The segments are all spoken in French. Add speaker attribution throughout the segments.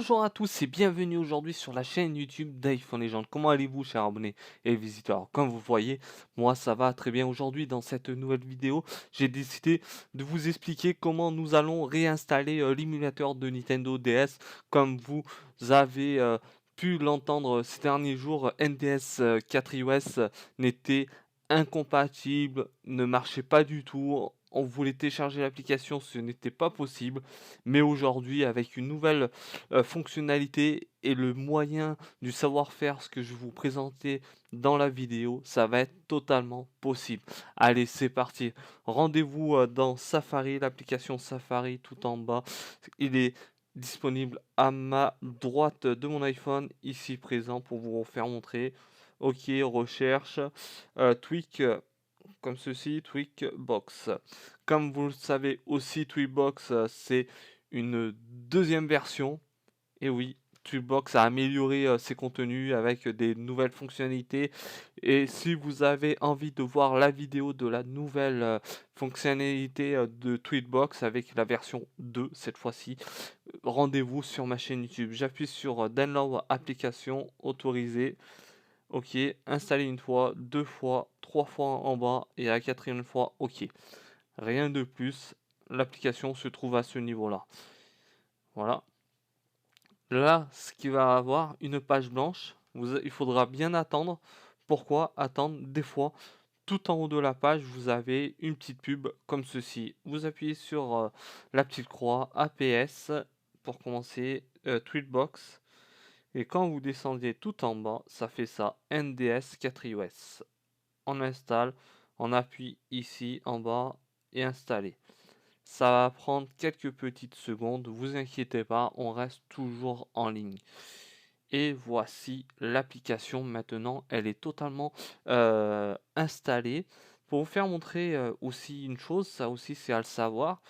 Speaker 1: Bonjour à tous et bienvenue aujourd'hui sur la chaîne YouTube d'iPhone Legend. Comment allez-vous, chers abonnés et visiteurs? Comme vous voyez, moi ça va très bien. Aujourd'hui, dans cette nouvelle vidéo, j'ai décidé de vous expliquer comment nous allons réinstaller l'émulateur de Nintendo DS. Comme vous avez pu l'entendre ces derniers jours, NDS 4iOS n'était incompatible, ne marchait pas du tout. On voulait télécharger l'application, ce n'était pas possible. Mais aujourd'hui, avec une nouvelle fonctionnalité et le moyen du savoir-faire, ce que je vais vous présenter dans la vidéo, ça va être totalement possible. Allez, c'est parti. Rendez-vous dans Safari, l'application Safari tout en bas. Il est disponible à ma droite de mon iPhone, ici présent pour vous faire montrer. Ok, recherche, Tweak, comme ceci, Tweakbox. Comme vous le savez aussi, Tweakbox, c'est une deuxième version. Et oui, Tweakbox a amélioré ses contenus avec des nouvelles fonctionnalités. Et si vous avez envie de voir la vidéo de la nouvelle fonctionnalité de Tweakbox avec la version 2 cette fois-ci, rendez-vous sur ma chaîne YouTube. J'appuie sur Download application, autoriser. OK, installer une fois, deux fois, trois fois en bas et à la quatrième fois, OK. Rien de plus, l'application se trouve à ce niveau-là. Voilà. Là, ce qui va avoir une page blanche, il faudra bien attendre. Pourquoi attendre? Des fois, tout en haut de la page, vous avez une petite pub comme ceci. Vous appuyez sur la petite croix APS pour commencer, Tweetbox. Et quand vous descendez tout en bas, ça fait ça, NDS 4iOS. On installe, on appuie ici en bas et installer. Ça va prendre quelques petites secondes, vous inquiétez pas, on reste toujours en ligne. Et voici l'application maintenant, elle est totalement installée. Pour vous faire montrer aussi une chose, ça aussi c'est à le savoir,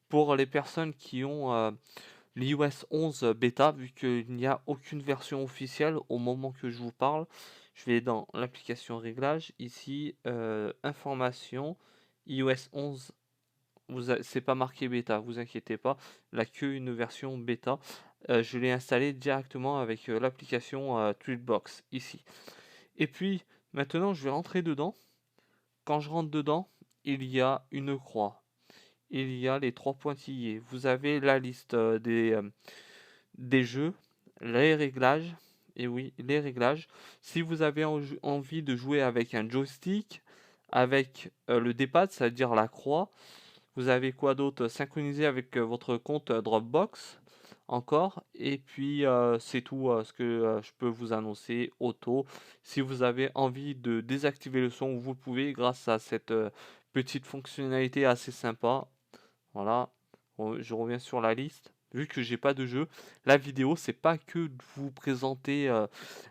Speaker 1: pour les personnes qui ont l'iOS 11 bêta, vu qu'il n'y a aucune version officielle au moment que je vous parle, je vais dans l'application réglage, ici, information, iOS 11, c'est pas marqué bêta, vous inquiétez pas, il n'a qu'une version bêta. Je l'ai installé directement avec l'application Tweetbox, ici. Et puis, maintenant, je vais rentrer dedans. Quand je rentre dedans, il y a une croix. Il y a les trois pointillés. Vous avez la liste des jeux, les réglages, et oui, les réglages. Si vous avez envie de jouer avec un joystick, avec le D-pad, c'est-à-dire la croix, vous avez quoi d'autre? Synchroniser avec votre compte Dropbox, encore. Et puis, c'est tout ce que je peux vous annoncer. Auto. Si vous avez envie de désactiver le son, vous pouvez grâce à cette petite fonctionnalité assez sympa. Voilà, je reviens sur la liste. Vu que j'ai pas de jeu, la vidéo c'est pas que de vous présenter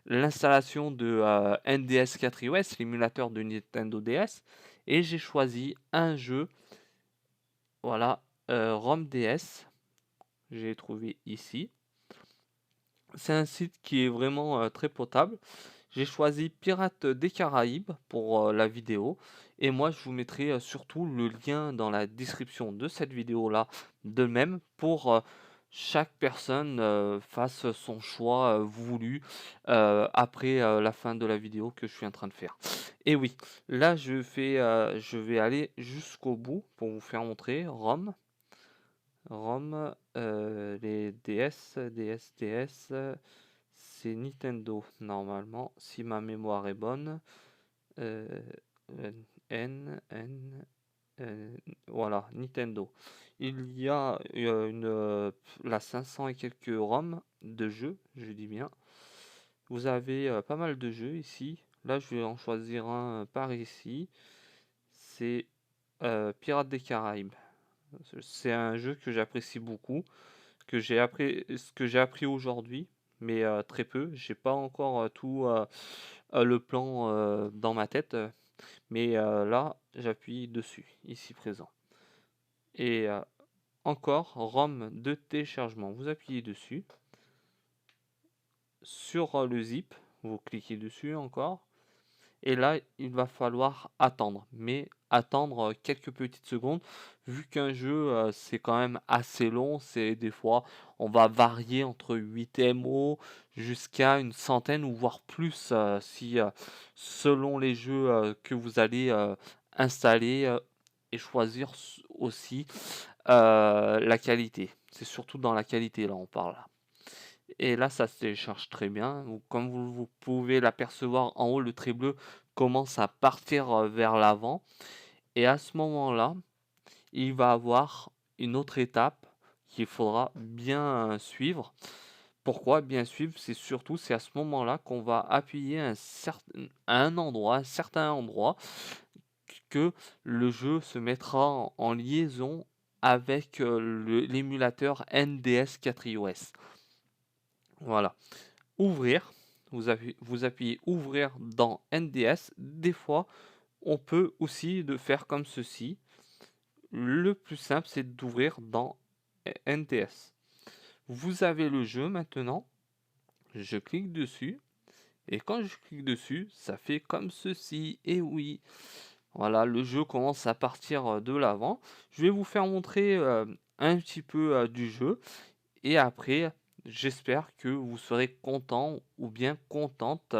Speaker 1: l'installation de NDS 4iOS, l'émulateur de Nintendo DS, et j'ai choisi un jeu, voilà, ROM DS, j'ai trouvé ici. C'est un site qui est vraiment très potable. J'ai choisi Pirates des Caraïbes pour la vidéo. Et moi, je vous mettrai surtout le lien dans la description de cette vidéo-là de même pour chaque personne fasse son choix voulu après la fin de la vidéo que je suis en train de faire. Et oui, là, je vais aller jusqu'au bout pour vous faire montrer ROM. ROM, les DS, c'est Nintendo normalement, si ma mémoire est bonne. Euh, voilà, Nintendo. Il y a la 500 et quelques ROM de jeux, je dis bien. Vous avez pas mal de jeux ici. Là, je vais en choisir un par ici. C'est Pirates des Caraïbes. C'est un jeu que j'apprécie beaucoup, ce que j'ai appris aujourd'hui, mais très peu. J'ai pas encore tout le plan dans ma tête, mais là, j'appuie dessus, ici présent. Et encore, ROM de téléchargement. Vous appuyez dessus. Sur le zip, vous cliquez dessus encore. Et là, il va falloir attendre. Mais attendre quelques petites secondes, vu qu'un jeu c'est quand même assez long, c'est des fois on va varier entre 8 MO jusqu'à une centaine ou voire plus si selon les jeux que vous allez installer et choisir aussi la qualité. C'est surtout dans la qualité là on parle. Et là, ça se télécharge très bien. Comme vous pouvez l'apercevoir en haut, le trait bleu commence à partir vers l'avant. Et à ce moment-là, il va avoir une autre étape qu'il faudra bien suivre. Pourquoi bien suivre? C'est à ce moment-là qu'on va appuyer à un certain endroit, que le jeu se mettra en liaison avec l'émulateur NDS 4iOS. Voilà. Ouvrir, vous appuyez ouvrir dans NDS. Des fois, on peut aussi de faire comme ceci. Le plus simple, c'est d'ouvrir dans NDS. Vous avez le jeu maintenant. Je clique dessus. Et quand je clique dessus, ça fait comme ceci. Et oui, voilà, le jeu commence à partir de l'avant. Je vais vous faire montrer un petit peu du jeu. Et après, j'espère que vous serez content ou bien contente,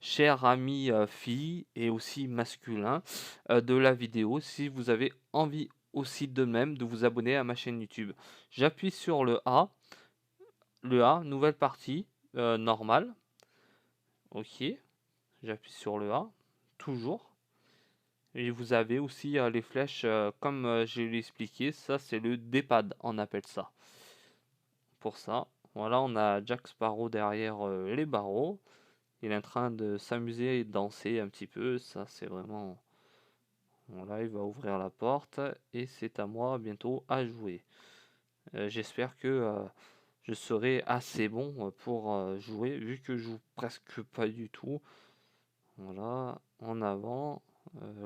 Speaker 1: chers amis filles et aussi masculins de la vidéo, si vous avez envie aussi de même de vous abonner à ma chaîne YouTube. J'appuie sur le A, nouvelle partie, normale. Ok, j'appuie sur le A, toujours. Et vous avez aussi les flèches, comme je l'ai expliqué, ça c'est le D-pad, on appelle ça. Pour ça, voilà, on a Jack Sparrow derrière les barreaux. Il est en train de s'amuser et de danser un petit peu. Ça, c'est vraiment... Voilà, il va ouvrir la porte et c'est à moi bientôt à jouer. J'espère que je serai assez bon pour jouer, vu que je joue presque pas du tout. Voilà, en avant.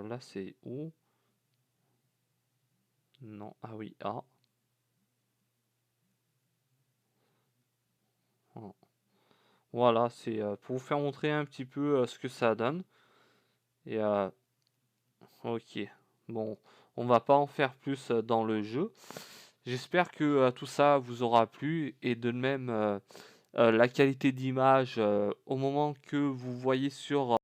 Speaker 1: Là, c'est où? Non, ah oui, ah. Voilà, c'est pour vous faire montrer un petit peu ce que ça donne. Et ok, bon, on va pas en faire plus dans le jeu. J'espère que tout ça vous aura plu et de même la qualité d'image au moment que vous voyez sur